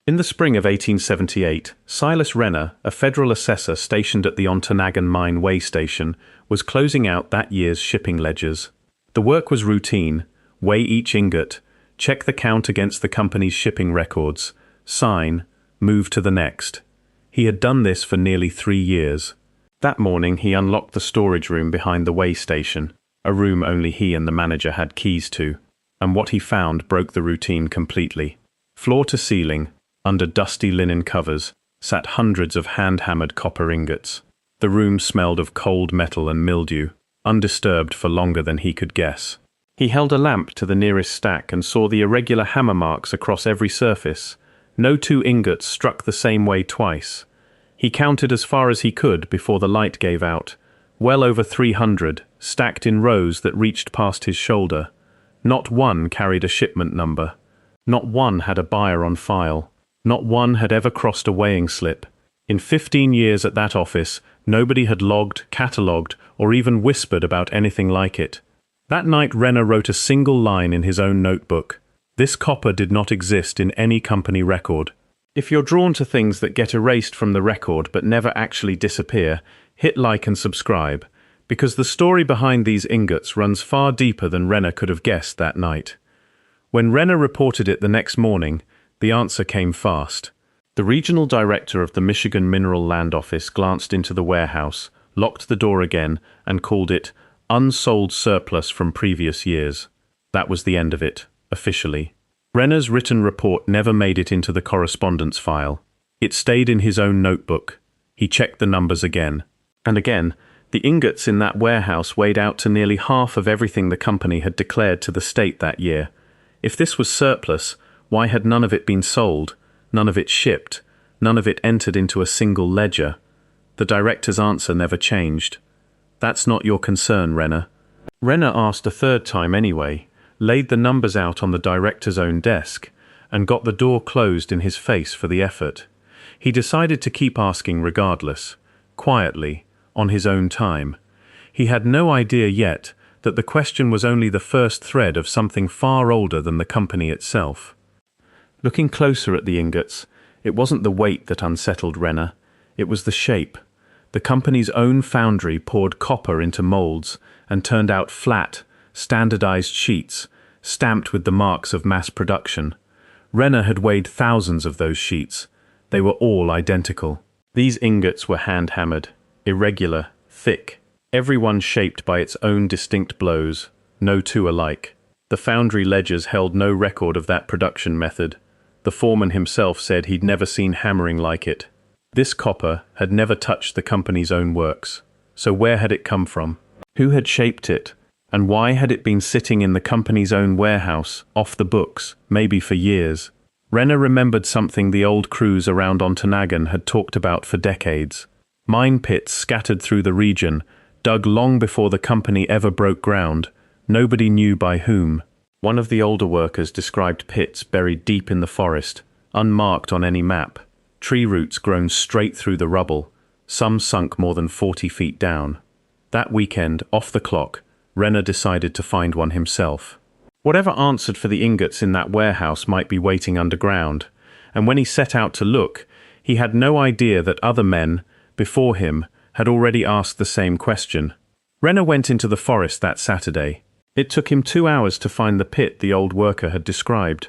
In the spring of 1878, Silas Renner, a federal assessor stationed at the Ontonagon mine weigh station, was closing out that year's shipping ledgers. The work was routine: weigh each ingot, check the count against the company's shipping records, sign, move to the next. He had done this for nearly 3 years. That morning he unlocked the storage room behind the weigh station, a room only he and the manager had keys to, and what he found broke the routine completely. Floor to ceiling, under dusty linen covers, sat hundreds of hand-hammered copper ingots. The room smelled of cold metal and mildew, undisturbed for longer than he could guess. He held a lamp to the nearest stack and saw the irregular hammer marks across every surface. No 2 ingots struck the same way twice. He counted as far as he could before the light gave out. Well over 300, stacked in rows that reached past his shoulder. Not one carried a shipment number. Not one had a buyer on file. Not one had ever crossed a weighing slip. In 15 years at that office, nobody had logged, catalogued, or even whispered about anything like it. That night Renner wrote a single line in his own notebook. This copper did not exist in any company record. If you're drawn to things that get erased from the record but never actually disappear, hit like and subscribe, because the story behind these ingots runs far deeper than Renner could have guessed that night. When Renner reported it the next morning, the answer came fast. The regional director of the Michigan Mineral Land Office glanced into the warehouse, locked the door again, and called it unsold surplus from previous years. That was the end of it, officially. Renner's written report never made it into the correspondence file. It stayed in his own notebook. He checked the numbers again. And again, the ingots in that warehouse weighed out to nearly half of everything the company had declared to the state that year. If this was surplus, why had none of it been sold, none of it shipped, none of it entered into a single ledger? The director's answer never changed. That's not your concern, Renner. Renner asked a third time anyway, laid the numbers out on the director's own desk, and got the door closed in his face for the effort. He decided to keep asking regardless, quietly, on his own time. He had no idea yet that the question was only the first thread of something far older than the company itself. Looking closer at the ingots, it wasn't the weight that unsettled Renner, it was the shape. The company's own foundry poured copper into molds and turned out flat, standardized sheets, stamped with the marks of mass production. Renner had weighed thousands of those sheets. They were all identical. These ingots were hand-hammered, irregular, thick, every one shaped by its own distinct blows, no 2 alike. The foundry ledgers held no record of that production method. The foreman himself said he'd never seen hammering like it. This copper had never touched the company's own works. So where had it come from? Who had shaped it? And why had it been sitting in the company's own warehouse, off the books, maybe for years? Renner remembered something the old crews around Ontonagon had talked about for decades. Mine pits scattered through the region, dug long before the company ever broke ground. Nobody knew by whom. One of the older workers described pits buried deep in the forest, unmarked on any map. Tree roots grown straight through the rubble, some sunk more than 40 feet down. That weekend, off the clock, Renner decided to find one himself. Whatever answered for the ingots in that warehouse might be waiting underground, and when he set out to look, he had no idea that other men, before him, had already asked the same question. Renner went into the forest that Saturday. It took him 2 hours to find the pit the old worker had described,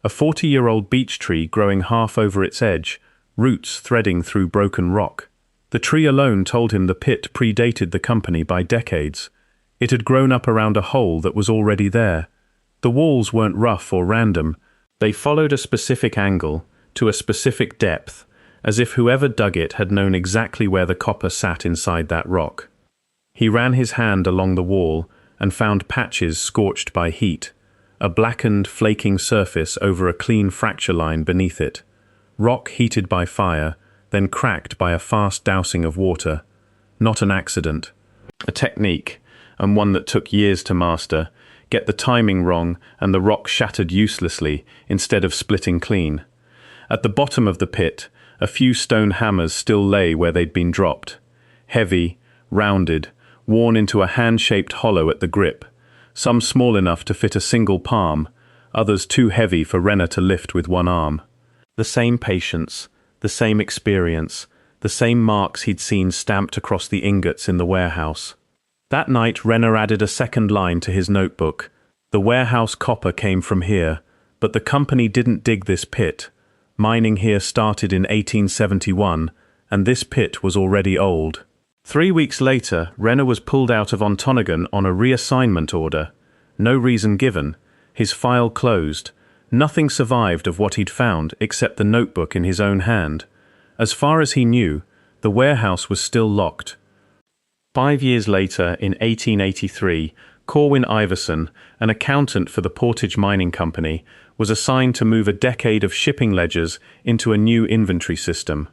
a 40-year-old beech tree growing half over its edge, roots threading through broken rock. The tree alone told him the pit predated the company by decades. It had grown up around a hole that was already there. The walls weren't rough or random. They followed a specific angle, to a specific depth, as if whoever dug it had known exactly where the copper sat inside that rock. He ran his hand along the wall and found patches scorched by heat, a blackened, flaking surface over a clean fracture line beneath it. Rock heated by fire, then cracked by a fast dousing of water. Not an accident. A technique, and one that took years to master. Get the timing wrong and the rock shattered uselessly instead of splitting clean. At the bottom of the pit, a few stone hammers still lay where they'd been dropped. Heavy, rounded, worn into a hand-shaped hollow at the grip. Some small enough to fit a single palm, others too heavy for Renner to lift with one arm. The same patience, the same experience, the same marks he'd seen stamped across the ingots in the warehouse. That night, Renner added a second line to his notebook. The warehouse copper came from here, but the company didn't dig this pit. Mining here started in 1871, and this pit was already old. 3 weeks later, Renner was pulled out of Ontonagon on a reassignment order. No reason given. His file closed. Nothing survived of what he'd found except the notebook in his own hand. As far as he knew, the warehouse was still locked. 5 years later, in 1883, Corwin Iverson, an accountant for the Portage Mining Company, was assigned to move a decade of shipping ledgers into a new inventory system.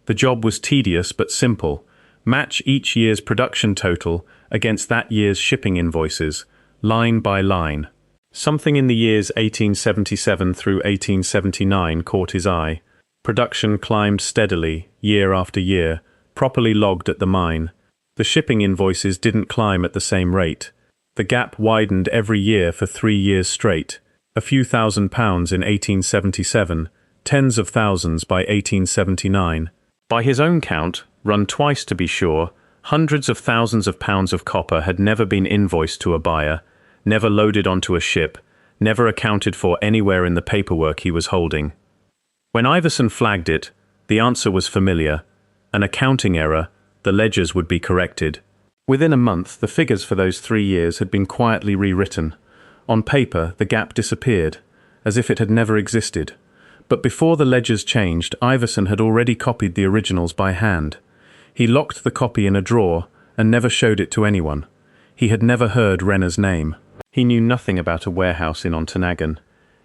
The job was tedious but simple. Match each year's production total against that year's shipping invoices, line by line. Something in the years 1877 through 1879 caught his eye. Production climbed steadily, year after year, properly logged at the mine. The shipping invoices didn't climb at the same rate. The gap widened every year for 3 years straight. A few £1,000s in 1877, tens of thousands by 1879. By his own count, run twice to be sure, hundreds of thousands of pounds of copper had never been invoiced to a buyer, never loaded onto a ship, never accounted for anywhere in the paperwork he was holding. When Iverson flagged it, the answer was familiar. An accounting error, the ledgers would be corrected. Within a month, the figures for those 3 years had been quietly rewritten. On paper, the gap disappeared, as if it had never existed. But before the ledgers changed, Iverson had already copied the originals by hand. He locked the copy in a drawer and never showed it to anyone. He had never heard Renner's name. He knew nothing about a warehouse in Ontonagon.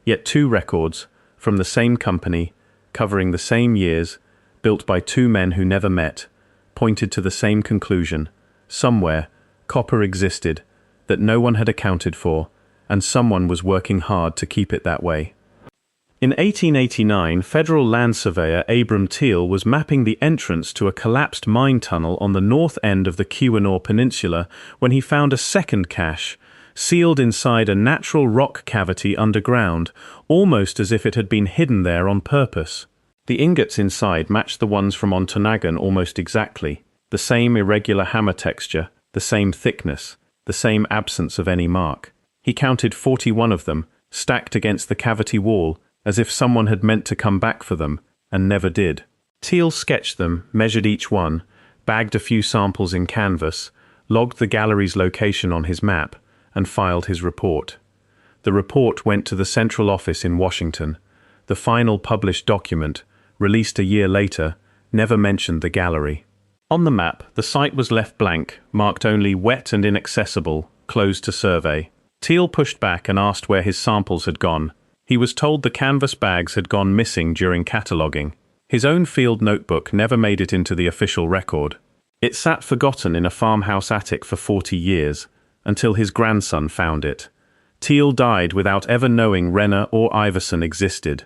Yet 2 records, from the same company, covering the same years, built by 2 men who never met, pointed to the same conclusion. Somewhere, copper existed, that no one had accounted for, and someone was working hard to keep it that way. In 1889, federal land surveyor Abram Teal was mapping the entrance to a collapsed mine tunnel on the north end of the Keweenaw Peninsula when he found a second cache, sealed inside a natural rock cavity underground, almost as if it had been hidden there on purpose. The ingots inside matched the ones from Ontonagon almost exactly, the same irregular hammer texture, the same thickness, the same absence of any mark. He counted 41 of them, stacked against the cavity wall, as if someone had meant to come back for them, and never did. Teal sketched them, measured each one, bagged a few samples in canvas, logged the gallery's location on his map, and filed his report. The report went to the central office in Washington. The final published document, released a year later, never mentioned the gallery. On the map, the site was left blank, marked only wet and inaccessible, closed to survey. Teal pushed back and asked where his samples had gone. He was told the canvas bags had gone missing during cataloguing. His own field notebook never made it into the official record. It sat forgotten in a farmhouse attic for 40 years, until his grandson found it. Teal died without ever knowing Renner or Iverson existed.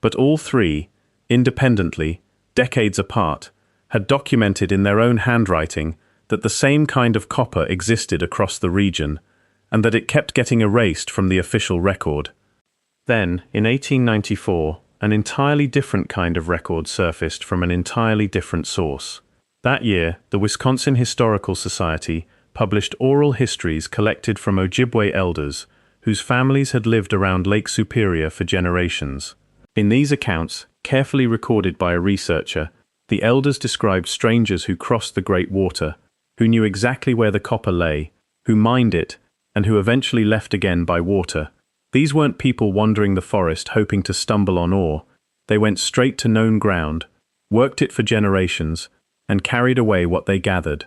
But all 3, independently, decades apart, had documented in their own handwriting that the same kind of copper existed across the region, and that it kept getting erased from the official record. Then, in 1894, an entirely different kind of record surfaced from an entirely different source. That year, the Wisconsin Historical Society published oral histories collected from Ojibwe elders, whose families had lived around Lake Superior for generations. In these accounts, carefully recorded by a researcher, the elders described strangers who crossed the Great Water, who knew exactly where the copper lay, who mined it, and who eventually left again by water. These weren't people wandering the forest hoping to stumble on ore. They went straight to known ground, worked it for generations, and carried away what they gathered.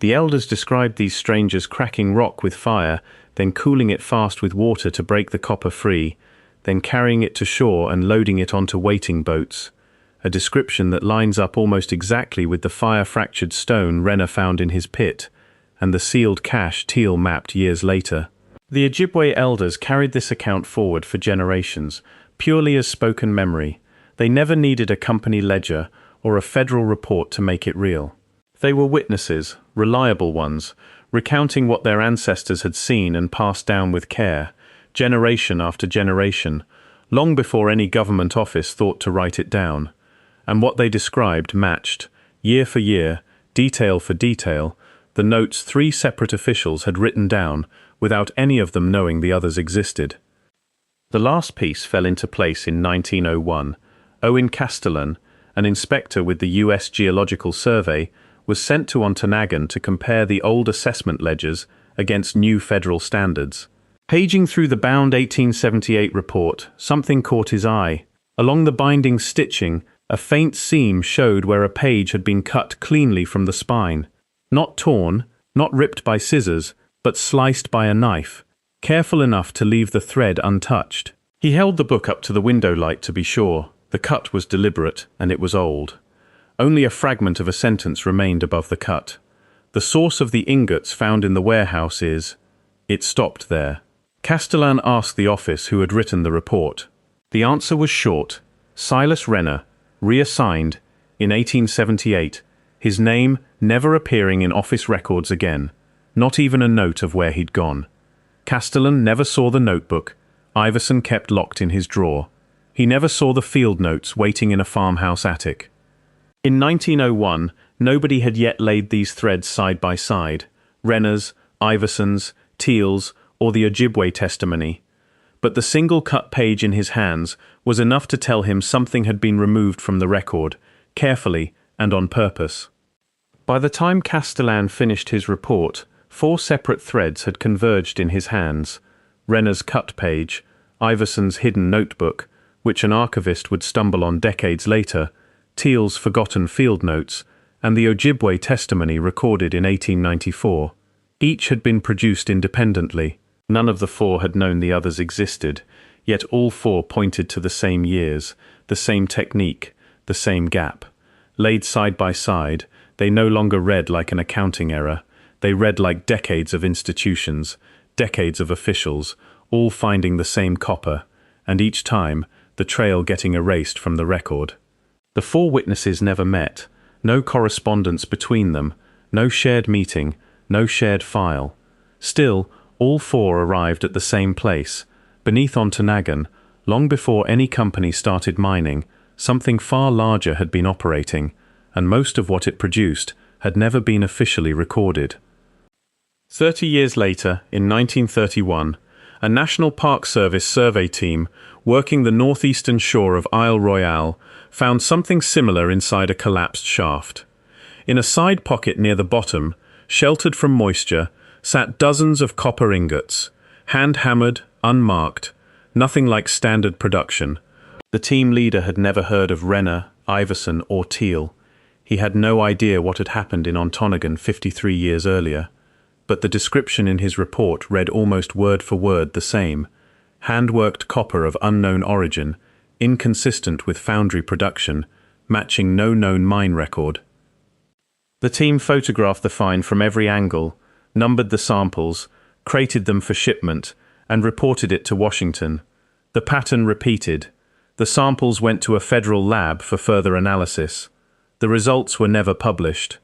The elders described these strangers cracking rock with fire, then cooling it fast with water to break the copper free, then carrying it to shore and loading it onto waiting boats, a description that lines up almost exactly with the fire-fractured stone Renner found in his pit, and the sealed cache Teal mapped years later. The Ojibwe elders carried this account forward for generations, purely as spoken memory. They never needed a company ledger or a federal report to make it real. They were witnesses, reliable ones, recounting what their ancestors had seen and passed down with care, generation after generation, long before any government office thought to write it down. And what they described matched, year for year, detail for detail, the notes 3 separate officials had written down without any of them knowing the others existed. The last piece fell into place in 1901. Owen Castellan, an inspector with the U.S. Geological Survey, was sent to Ontonagon to compare the old assessment ledgers against new federal standards. Paging through the bound 1878 report, something caught his eye. Along the binding stitching, a faint seam showed where a page had been cut cleanly from the spine. Not torn, not ripped by scissors, but sliced by a knife, careful enough to leave the thread untouched. He held the book up to the window light to be sure. The cut was deliberate, and it was old. Only a fragment of a sentence remained above the cut. The source of the ingots found in the warehouse is... It stopped there. Castellan asked the office who had written the report. The answer was short. Silas Renner, reassigned, in 1878, his name never appearing in office records again, not even a note of where he'd gone. Castellan never saw the notebook Iverson kept locked in his drawer. He never saw the field notes waiting in a farmhouse attic. In 1901, nobody had yet laid these threads side by side, Renner's, Iverson's, Teal's, or the Ojibwe testimony. But the single cut page in his hands was enough to tell him something had been removed from the record, carefully and on purpose. By the time Castellan finished his report, 4 separate threads had converged in his hands: Renner's cut page, Iverson's hidden notebook, which an archivist would stumble on decades later, Teal's forgotten field notes, and the Ojibwe testimony recorded in 1894. Each had been produced independently. None of the 4 had known the others existed, yet all 4 pointed to the same years, the same technique, the same gap. Laid side by side, they no longer read like an accounting error. They read like decades of institutions, decades of officials, all finding the same copper, and each time, the trail getting erased from the record. The 4 witnesses never met, no correspondence between them, no shared meeting, no shared file. Still, all 4 arrived at the same place. Beneath Ontonagon, long before any company started mining, something far larger had been operating, and most of what it produced had never been officially recorded. 30 years later, in 1931, a National Park Service survey team working the northeastern shore of Isle Royale found something similar inside a collapsed shaft. In a side pocket near the bottom, sheltered from moisture, sat dozens of copper ingots, hand-hammered, unmarked, nothing like standard production. The team leader had never heard of Renner, Iverson, or Teal. He had no idea what had happened in Ontonagon 53 years earlier. But the description in his report read almost word for word the same: hand-worked copper of unknown origin, inconsistent with foundry production, matching no known mine record. The team photographed the find from every angle, numbered the samples, crated them for shipment, and reported it to Washington. The pattern repeated. The samples went to a federal lab for further analysis. The results were never published.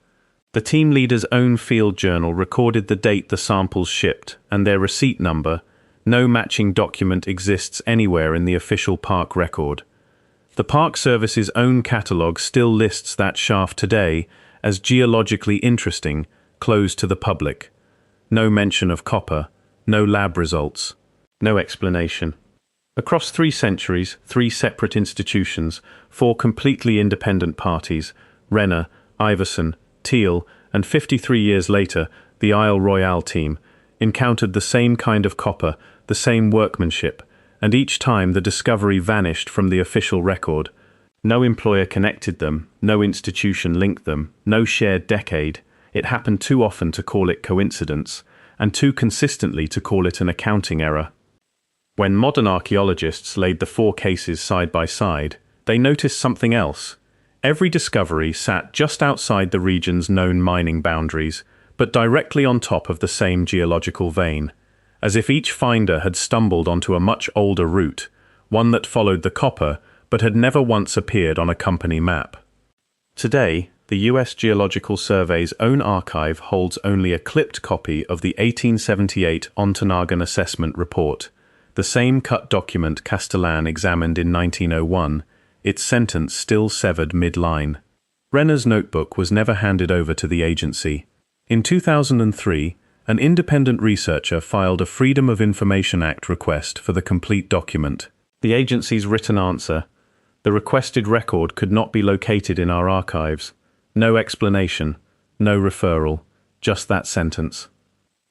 The team leader's own field journal recorded the date the samples shipped and their receipt number. No matching document exists anywhere in the official park record. The Park Service's own catalogue still lists that shaft today as geologically interesting, closed to the public. No mention of copper, no lab results, no explanation. Across 3 centuries, 3 separate institutions, 4 completely independent parties, Renner, Iverson, Teal, and 53 years later, the Isle Royale team, encountered the same kind of copper, the same workmanship, and each time the discovery vanished from the official record. No employer connected them, no institution linked them, no shared decade. It happened too often to call it coincidence, and too consistently to call it an accounting error. When modern archaeologists laid the 4 cases side by side, they noticed something else. Every discovery sat just outside the region's known mining boundaries, but directly on top of the same geological vein, as if each finder had stumbled onto a much older route, one that followed the copper but had never once appeared on a company map. Today, the U.S. Geological Survey's own archive holds only a clipped copy of the 1878 Ontonagon Assessment Report. The same cut document Castellan examined in 1901, its sentence still severed mid-line. Renner's notebook was never handed over to the agency. In 2003, an independent researcher filed a Freedom of Information Act request for the complete document. The agency's written answer: the requested record could not be located in our archives. No explanation, no referral, just that sentence.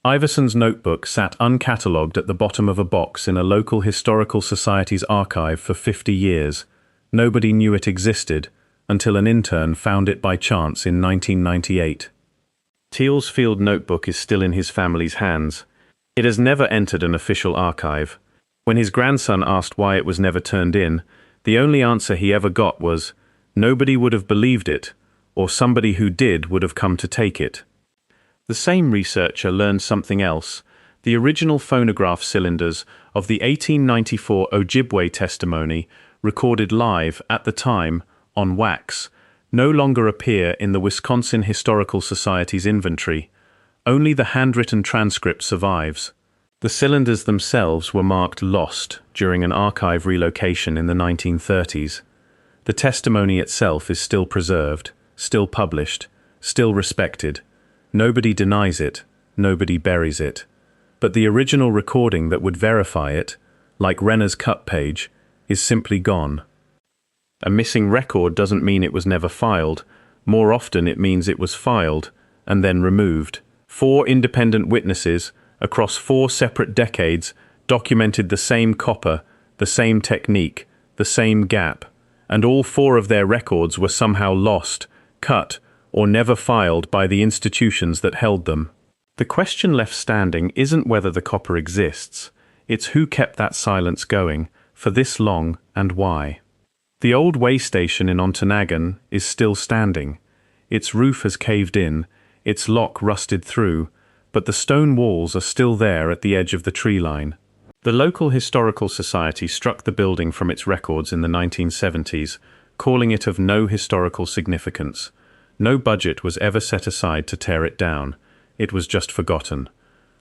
Iverson's notebook sat uncatalogued at the bottom of a box in a local historical society's archive for 50 years. Nobody knew it existed until an intern found it by chance in 1998. Teal's field notebook is still in his family's hands. It has never entered an official archive. When his grandson asked why it was never turned in, the only answer he ever got was, "Nobody would have believed it, or somebody who did would have come to take it." The same researcher learned something else. The original phonograph cylinders of the 1894 Ojibwe testimony, recorded live at the time on wax, no longer appear in the Wisconsin Historical Society's inventory. Only the handwritten transcript survives. The cylinders themselves were marked lost during an archive relocation in the 1930s. The testimony itself is still preserved, still published, still respected. Nobody denies it, nobody buries it. But the original recording that would verify it, like Renner's cut page, is simply gone. A missing record doesn't mean it was never filed. More often it means it was filed and then removed. 4 independent witnesses, across 4 separate decades, documented the same copper, the same technique, the same gap, and all 4 of their records were somehow lost, cut, or never filed by the institutions that held them. The question left standing isn't whether the copper exists, it's who kept that silence going for this long and why. The old way station in Ontonagon is still standing. Its roof has caved in, its lock rusted through, but the stone walls are still there at the edge of the tree line. The local historical society struck the building from its records in the 1970s, calling it of no historical significance. No budget was ever set aside to tear it down. It was just forgotten.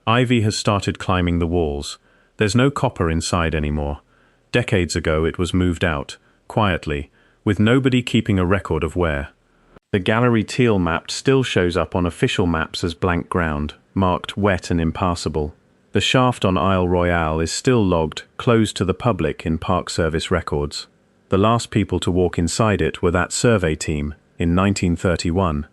Ivy has started climbing the walls. There's no copper inside anymore. Decades ago it was moved out, quietly, with nobody keeping a record of where. The gallery Teal mapped still shows up on official maps as blank ground, marked wet and impassable. The shaft on Isle Royale is still logged, closed to the public in Park Service records. The last people to walk inside it were that survey team in 1931.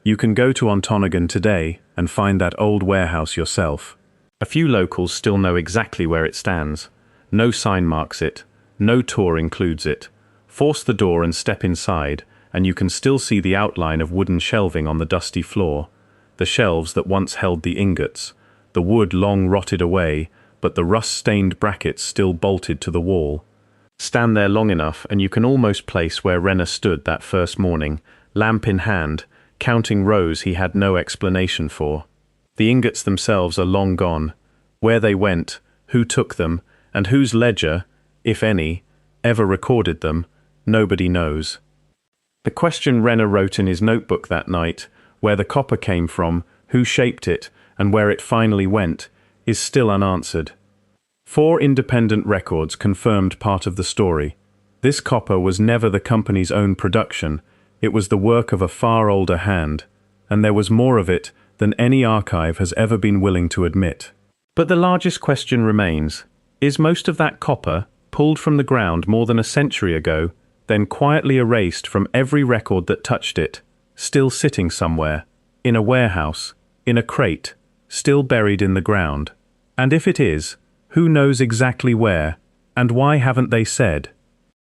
You can go to Ontonagon today and find that old warehouse yourself. A few locals still know exactly where it stands. No sign marks it. No tour includes it. Force the door and step inside, and you can still see the outline of wooden shelving on the dusty floor. The shelves that once held the ingots. The wood long rotted away, but the rust-stained brackets still bolted to the wall. Stand there long enough and you can almost place where Renner stood that first morning, lamp in hand, counting rows he had no explanation for. The ingots themselves are long gone. Where they went, who took them, and whose ledger, if any, ever recorded them, nobody knows. The question Renner wrote in his notebook that night, where the copper came from, who shaped it, and where it finally went, is still unanswered. 4 independent records confirmed part of the story. This copper was never the company's own production, it was the work of a far older hand, and there was more of it than any archive has ever been willing to admit. But the largest question remains, is most of that copper, pulled from the ground more than a century ago, then quietly erased from every record that touched it, still sitting somewhere, in a warehouse, in a crate, still buried in the ground? And if it is, who knows exactly where, and why haven't they said?